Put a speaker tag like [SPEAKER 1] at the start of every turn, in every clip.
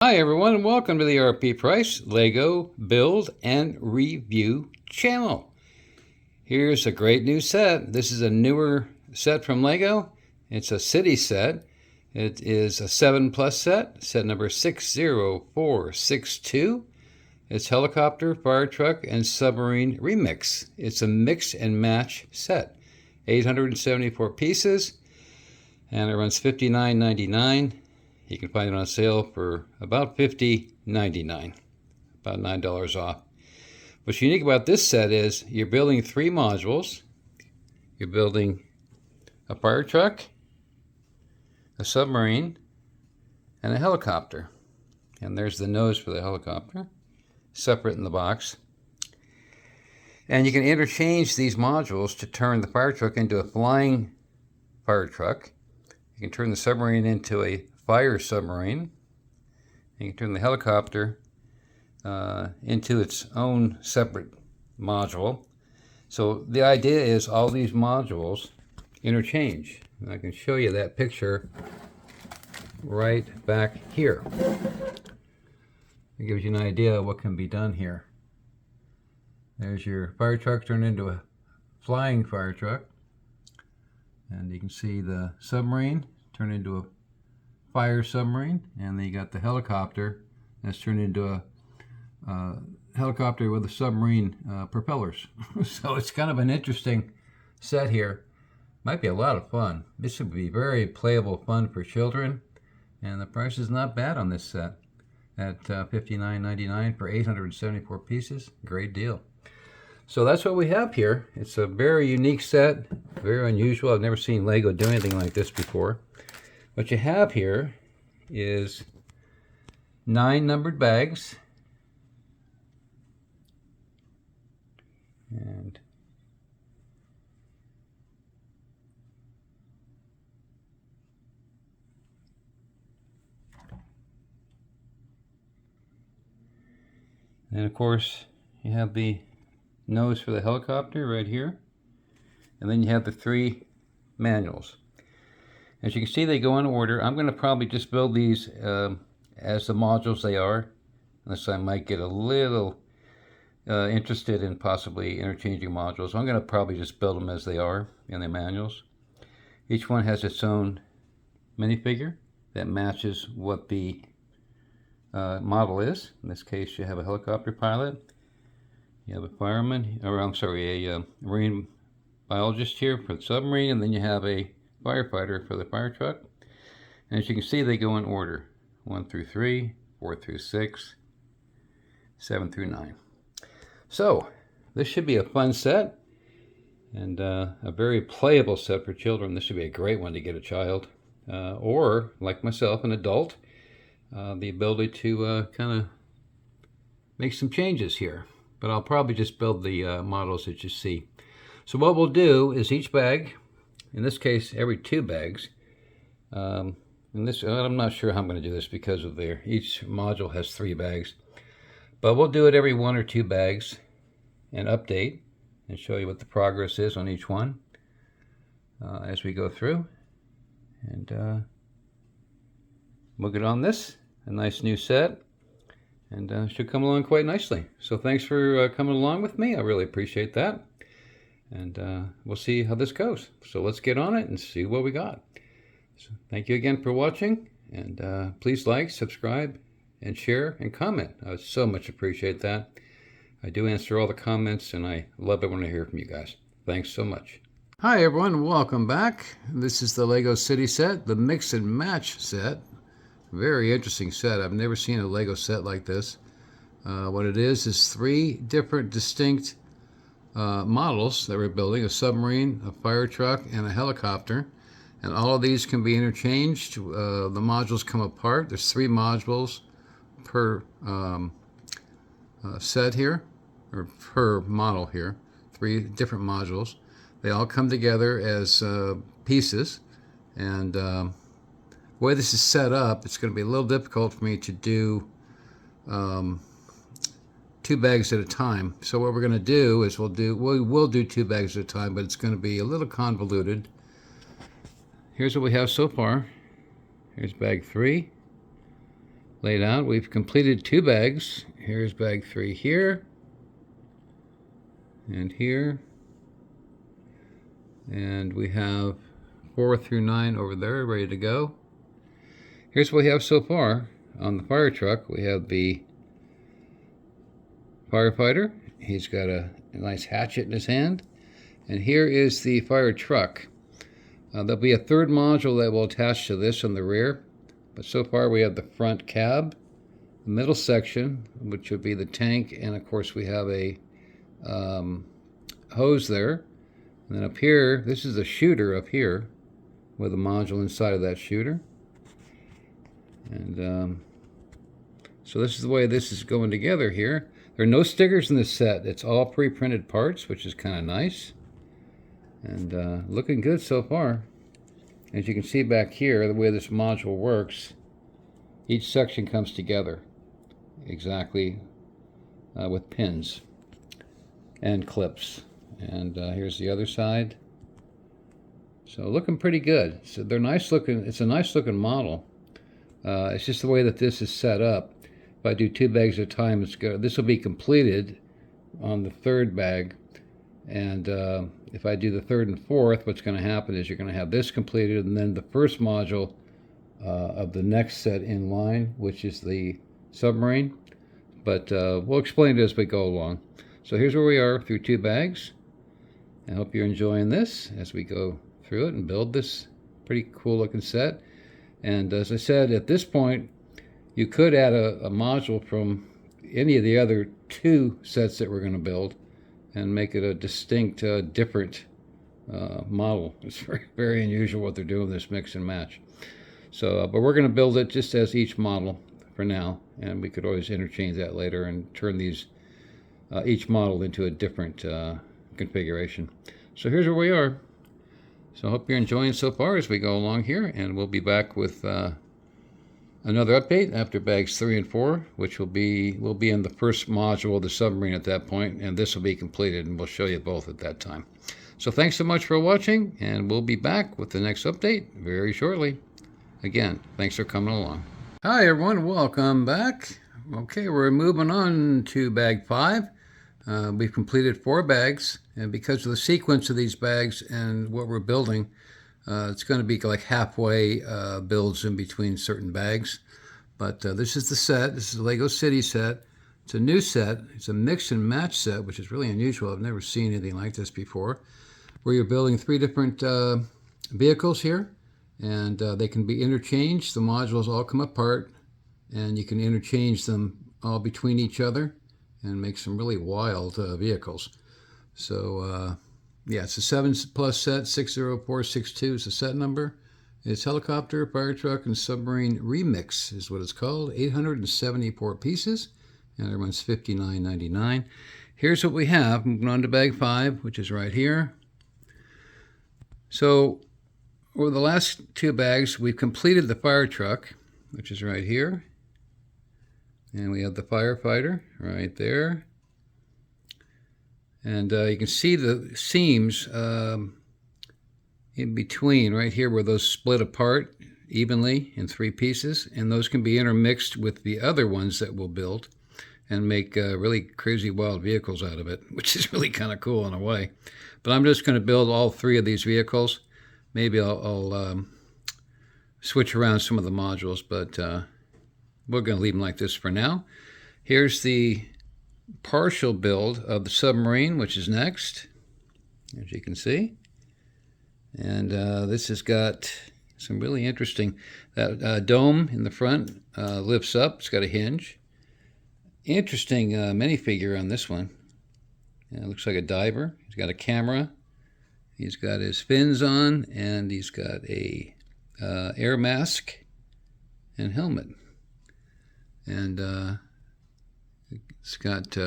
[SPEAKER 1] Hi everyone and welcome to the RP Price Lego Build and Review channel. Here's a great new set. This is a newer set from Lego. It's a city set. It is a 7+ set number 60462. It's helicopter, fire truck, and submarine remix. It's a mix and match set. 874 pieces and it runs $59.99. You can find it on sale for about $50.99, about $9 off. What's unique about this set is you're building 3 modules. You're building a fire truck, a submarine, and a helicopter. And there's the nose for the helicopter, separate in the box. And you can interchange these modules to turn the fire truck into a flying fire truck. You can turn the submarine into a fire submarine. You can turn the helicopter into its own separate module. So the idea is all these modules interchange. And I can show you that picture right back here. It gives you an idea of what can be done here. There's your fire truck turned into a flying fire truck. And you can see the submarine turned into a fire submarine, and then you got the helicopter that's turned into a helicopter with the submarine propellers. So it's kind of an interesting set here. Might be a lot of fun. This would be very playable fun for children, and the price is not bad on this set at $59.99 for 874 pieces. Great deal. So that's what we have here. It's a very unique set, very unusual. I've never seen Lego do anything like this before. What you have here is 9 numbered bags, and of course you have the nose for the helicopter right here, and then you have the 3 manuals. As you can see, they go in order. I'm going to probably just build these as the modules they are, unless I might get a little interested in possibly interchanging modules. I'm going to probably just build them as they are in the manuals. Each one has its own minifigure that matches what the model is. In this case, you have a helicopter pilot, you have a fireman, or I'm sorry, a marine biologist here for the submarine, and then you have a firefighter for the fire truck. And as you can see, they go in order: 1 through 3, 4 through 6, 7 through 9. So this should be a fun set, and a very playable set for children. This should be a great one to get a child, or like myself, an adult, the ability to kind of make some changes here. But I'll probably just build the models that you see. So what we'll do is each bag, in this case every 2 bags, I'm not sure how I'm going to do this because of each module has 3 bags, but we'll do it every 1 or 2 bags and update and show you what the progress is on each one as we go through. And we'll get on this, a nice new set, and should come along quite nicely. So thanks for coming along with me. I really appreciate that. And we'll see how this goes. So let's get on it and see what we got. So thank you again for watching, and please like, subscribe, and share, and comment. I would so much appreciate that. I do answer all the comments, and I love it when I hear from you guys. Thanks so much. Hi everyone, welcome back. This is the Lego City set, the Mix and Match set. Very interesting set. I've never seen a Lego set like this. What it is 3 different distinct models that we're building: a submarine, a fire truck, and a helicopter. And all of these can be interchanged. The modules come apart. There's 3 modules per set here, or per model here. 3 different modules. They all come together as pieces. And the way this is set up, it's going to be a little difficult for me to do 2 bags at a time. So what we're going to do is we'll do 2 bags at a time, but it's going to be a little convoluted. Here's what we have so far. Here's bag 3, laid out. We've completed 2 bags. Here's bag 3 here, and here, and we have 4 through 9 over there ready to go. Here's what we have so far. On the fire truck, we have the firefighter. He's got a nice hatchet in his hand. And here is the fire truck. There'll be a third module that will attach to this on the rear. But so far we have the front cab, the middle section, which would be the tank, and of course we have a hose there. And then up here, this is a shooter up here with a module inside of that shooter. And so this is the way this is going together here. There are no stickers in this set. It's all pre-printed parts, which is kind of nice. And looking good so far. As you can see back here, the way this module works, each section comes together exactly with pins and clips. And here's the other side. So looking pretty good. So they're nice looking. It's a nice looking model. It's just the way that this is set up. If I do 2 bags at a time, it's good. This will be completed on the 3rd bag. And if I do the 3rd and 4th, what's going to happen is you're going to have this completed, and then the first module of the next set in line, which is the submarine. But we'll explain it as we go along. So here's where we are through 2 bags. I hope you're enjoying this as we go through it and build this pretty cool looking set. And as I said, at this point, you could add a module from any of the other 2 sets that we're going to build and make it a distinct, different model. It's very, very unusual what they're doing, this mix and match. So, but we're going to build it just as each model for now, and we could always interchange that later and turn these each model into a different configuration. So here's where we are. So I hope you're enjoying so far as we go along here, and we'll be back with another update after bags 3 and 4, which will be in the first module of the submarine at that point, and this will be completed, and we'll show you both at that time. So thanks so much for watching, and we'll be back with the next update very shortly. Again, thanks for coming along. Hi everyone, welcome back. Okay, we're moving on to bag 5. We've completed 4 bags, and because of the sequence of these bags and what we're building, it's going to be like halfway builds in between certain bags. But this is the set. This is the Lego City set. It's a new set. It's a mix and match set, which is really unusual. I've never seen anything like this before, where you're building 3 different vehicles here, and they can be interchanged. The modules all come apart, and you can interchange them all between each other and make some really wild vehicles. So yeah, it's a 7+ set. 60462 is the set number. It's helicopter, fire truck, and submarine remix is what it's called. 874 pieces, and it runs $59.99. Here's what we have. Moving on to bag 5, which is right here. So over the last 2 bags, we've completed the fire truck, which is right here. And we have the firefighter right there. And you can see the seams in between right here where those split apart evenly in 3 pieces. And those can be intermixed with the other ones that we'll build and make really crazy wild vehicles out of it, which is really kind of cool in a way. But I'm just going to build all 3 of these vehicles. Maybe I'll switch around some of the modules, but we're going to leave them like this for now. Here's the partial build of the submarine, which is next, as you can see. And this has got some really interesting, that dome in the front lifts up. It's got a hinge. Interesting minifigure on this one. It looks like a diver. He's got a camera. He's got his fins on, and he's got a air mask and helmet. And it's got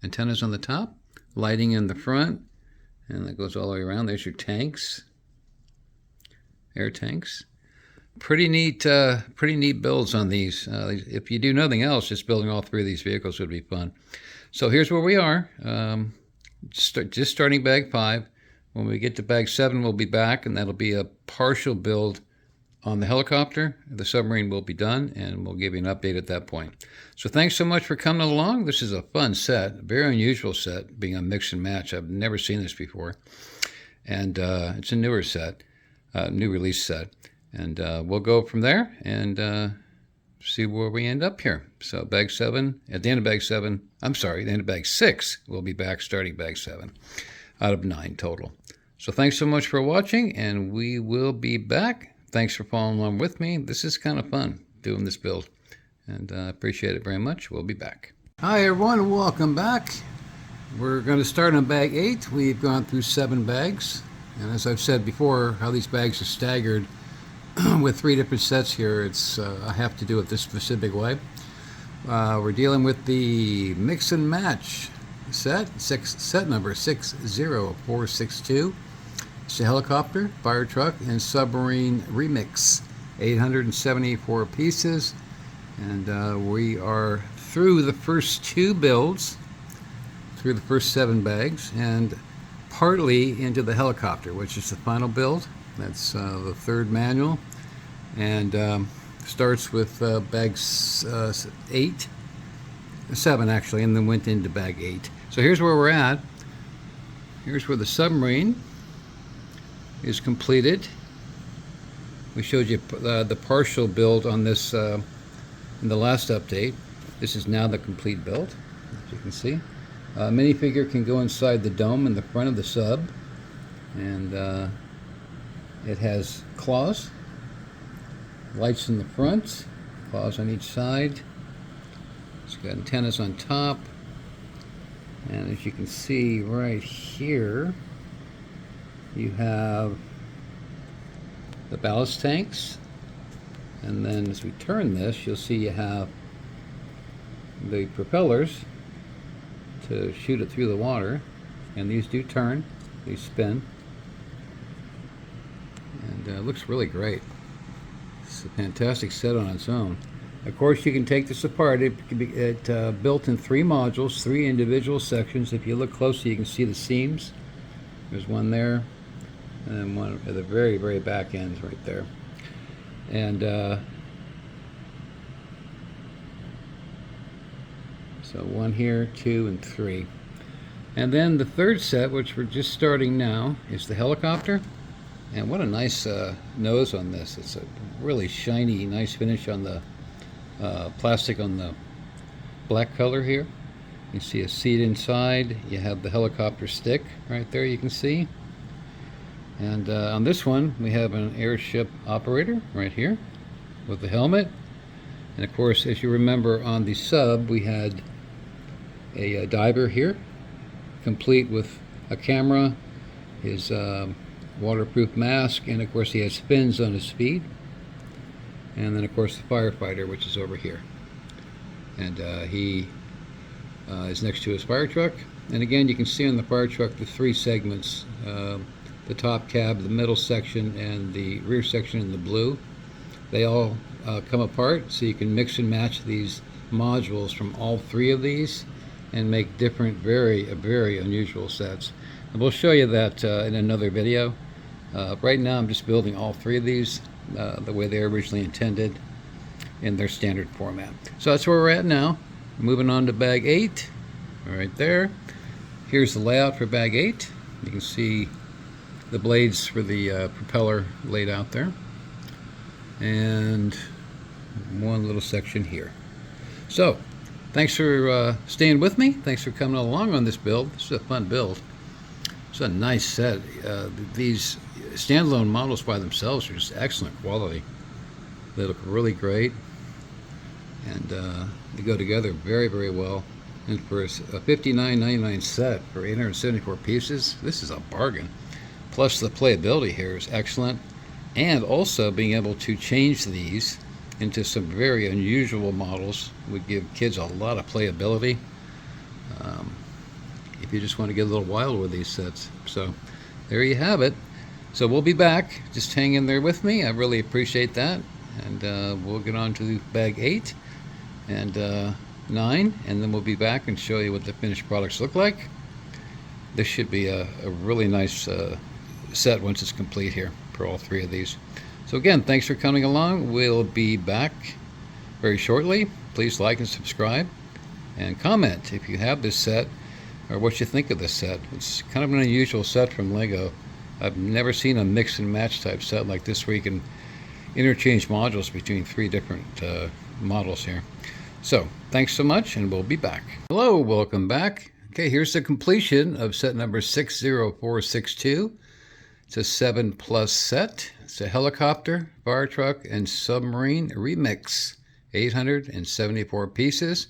[SPEAKER 1] antennas on the top, lighting in the front, and that goes all the way around. There's your tanks, air tanks. Pretty neat builds on these. If you do nothing else, just building all 3 of these vehicles would be fun. So here's where we are. Just starting bag 5. When we get to bag 7, we'll be back, and that'll be a partial build on the helicopter, the submarine will be done, and we'll give you an update at that point. So thanks so much for coming along. This is a fun set, very unusual set, being a mix and match. I've never seen this before. And it's a newer set, new release set. And we'll go from there and see where we end up here. So bag 7, at the end of bag 7, I'm sorry, the end of bag 6, we'll be back starting bag 7 out of 9 total. So thanks so much for watching, and we will be back. Thanks for following along with me. This is kind of fun doing this build, and I appreciate it very much. We'll be back. Hi everyone, welcome back. We're going to start on bag 8. We've gone through 7 bags, and as I've said before, how these bags are staggered with 3 different sets here. It's I have to do it this specific way. We're dealing with the mix and match set number 60462. It's a helicopter, fire truck, and submarine remix. 874 pieces, and we are through the first 2 builds, through the first 7 bags, and partly into the helicopter, which is the final build. That's the 3rd manual, and starts with bag 7 actually, and then went into bag 8. So here's where we're at. Here's where the submarine is completed. We showed you the partial build on this in the last update. This is now the complete build, as you can see. Minifigure can go inside the dome in the front of the sub, and it has claws, lights in the front, claws on each side. It's got antennas on top, and as you can see right here, you have the ballast tanks, and then as we turn this, you'll see you have the propellers to shoot it through the water, and these do turn, these spin, and it looks really great. It's a fantastic set on its own. Of course, you can take this apart. It can be built in 3 modules, 3 individual sections. If you look closely, you can see the seams. There's one there, and then one at the very, very back end right there. And so 1 here, 2, and 3. And then the 3rd set, which we're just starting now, is the helicopter. And what a nice nose on this. It's a really shiny, nice finish on the plastic on the black color here. You see a seat inside. You have the helicopter stick right there, you can see. And on this one, we have an airship operator right here with the helmet. And of course, as you remember, on the sub, we had a diver here, complete with a camera, his waterproof mask, and of course he has fins on his feet. And then of course the firefighter, which is over here. And he is next to his fire truck. And again, you can see on the fire truck the 3 segments. The top cab, the middle section, and the rear section in the blue. They all come apart, so you can mix and match these modules from all 3 of these and make different, very unusual sets. And we'll show you that in another video. Right now I'm just building all 3 of these the way they were originally intended in their standard format. So that's where we're at now. Moving on to bag 8, right there. Here's the layout for bag 8. You can see the blades for the propeller laid out there, and one little section here. So thanks for staying with me. Thanks for coming along on this build. This is a fun build. It's a nice set. These standalone models by themselves are just excellent quality. They look really great, and they go together very well. And for a $59.99 set for 874 pieces, this is a bargain. Plus the playability here is excellent, and also being able to change these into some very unusual models would give kids a lot of playability if you just want to get a little wild with these sets. So there you have it. So we'll be back. Just hang in there with me. I really appreciate that. And we'll get on to bag 8 and 9, and then we'll be back and show you what the finished products look like. This should be a really nice set once it's complete here for all 3 of these. So again, thanks for coming along. We'll be back very shortly. Please like and subscribe and comment if you have this set or what you think of this set. It's kind of an unusual set from Lego. I've never seen a mix and match type set like this where you can interchange modules between 3 different models here. So thanks so much, and we'll be back. Hello, welcome back. Okay, here's the completion of set number 60462. It's a 7+ set. It's a helicopter, fire truck, and submarine remix. 874 pieces.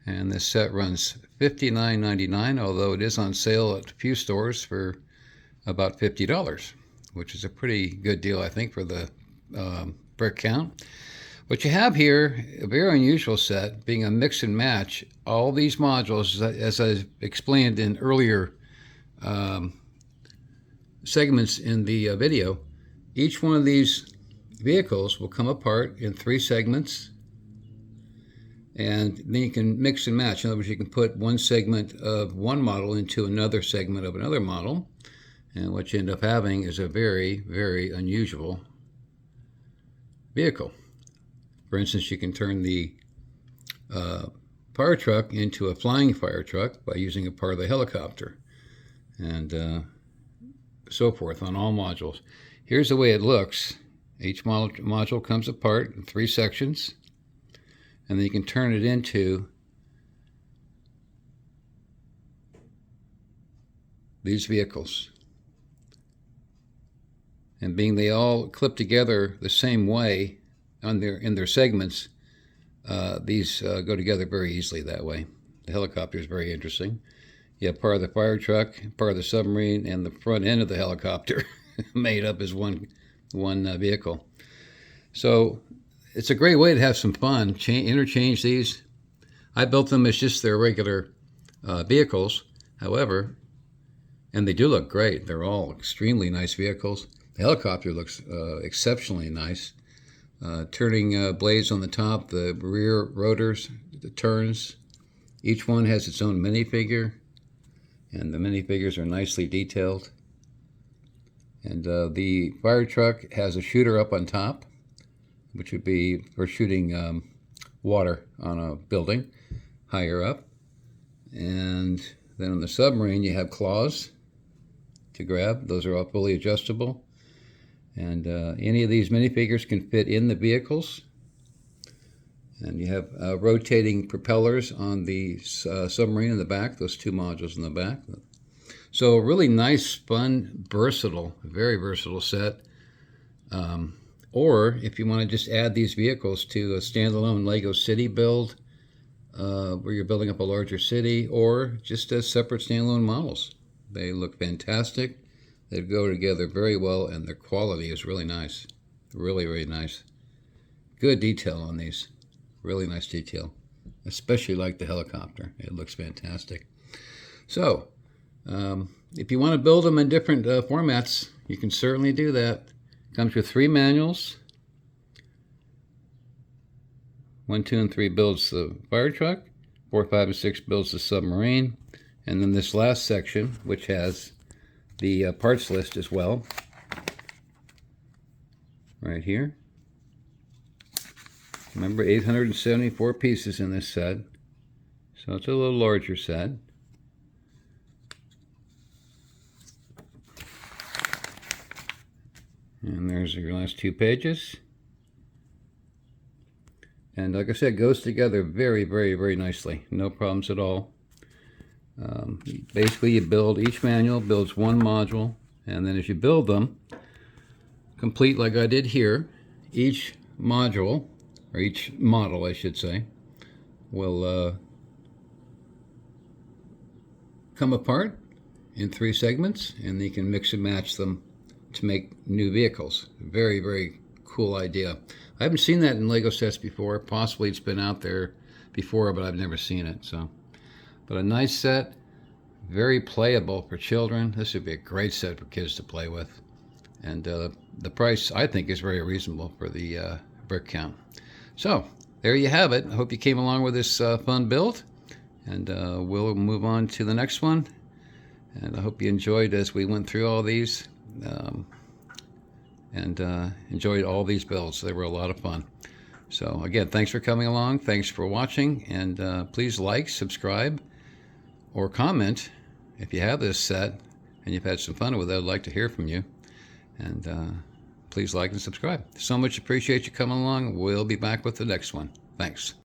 [SPEAKER 1] And this set runs $59.99, although it is on sale at a few stores for about $50, which is a pretty good deal, I think, for the brick count. What you have here, a very unusual set, being a mix and match. All these modules, as I explained in earlier segments in the video, each one of these vehicles will come apart in 3 segments, and then you can mix and match. In other words, you can put one segment of one model into another segment of another model, and what you end up having is a very, very unusual vehicle. For instance, you can turn the fire truck into a flying fire truck by using a part of the helicopter, and so forth on all modules. Here's the way it looks. Each module comes apart in 3 sections, and then you can turn it into these vehicles. And being they all clip together the same way in their segments, these go together very easily that way. The helicopter is very interesting. You have part of the fire truck, part of the submarine, and the front end of the helicopter made up as one vehicle. So it's a great way to have some fun. Interchange these. I built them as just their regular vehicles, however, and they do look great. They're all extremely nice vehicles. The helicopter looks exceptionally nice. Turning blades on the top, the rear rotors, the turns. Each one has its own minifigure, and the minifigures are nicely detailed. And the fire truck has a shooter up on top, which would be for shooting water on a building higher up. And then on the submarine, you have claws to grab. Those are all fully adjustable. And any of these minifigures can fit in the vehicles. And you have rotating propellers on the submarine in the back, those 2 modules in the back. So a really nice, fun, versatile, very versatile set. Or if you want to just add these vehicles to a standalone Lego city build, where you're building up a larger city, or just as separate standalone models. They look fantastic. They go together very well, and their quality is really nice. Really, really nice. Good detail on these. Really nice detail. Especially like the helicopter. It looks fantastic. So, if you want to build them in different formats, you can certainly do that. Comes with 3 manuals. 1, 2, and 3 builds the fire truck. 4, 5, and 6 builds the submarine. And then this last section, which has the parts list as well, right here. Remember, 874 pieces in this set, so it's a little larger set. And there's your last 2 pages. And like I said, it goes together very, very, very nicely. No problems at all. Basically, you build, each manual builds 1 module, and then as you build them, complete like I did here, each module, or each model I should say, will come apart in 3 segments, and you can mix and match them to make new vehicles. Very, very cool idea. I haven't seen that in Lego sets before. Possibly it's been out there before, but I've never seen it. So, but a nice set, very playable for children. This would be a great set for kids to play with. And the price, I think, is very reasonable for the brick count. So, there you have it. I hope you came along with this fun build. And we'll move on to the next one. And I hope you enjoyed as we went through all these. and enjoyed all these builds. They were a lot of fun. So again, thanks for coming along. Thanks for watching, and please like, subscribe, or comment if you have this set and you've had some fun with it. I'd like to hear from you. And please like and subscribe. So much appreciate you coming along. We'll be back with the next one. Thanks.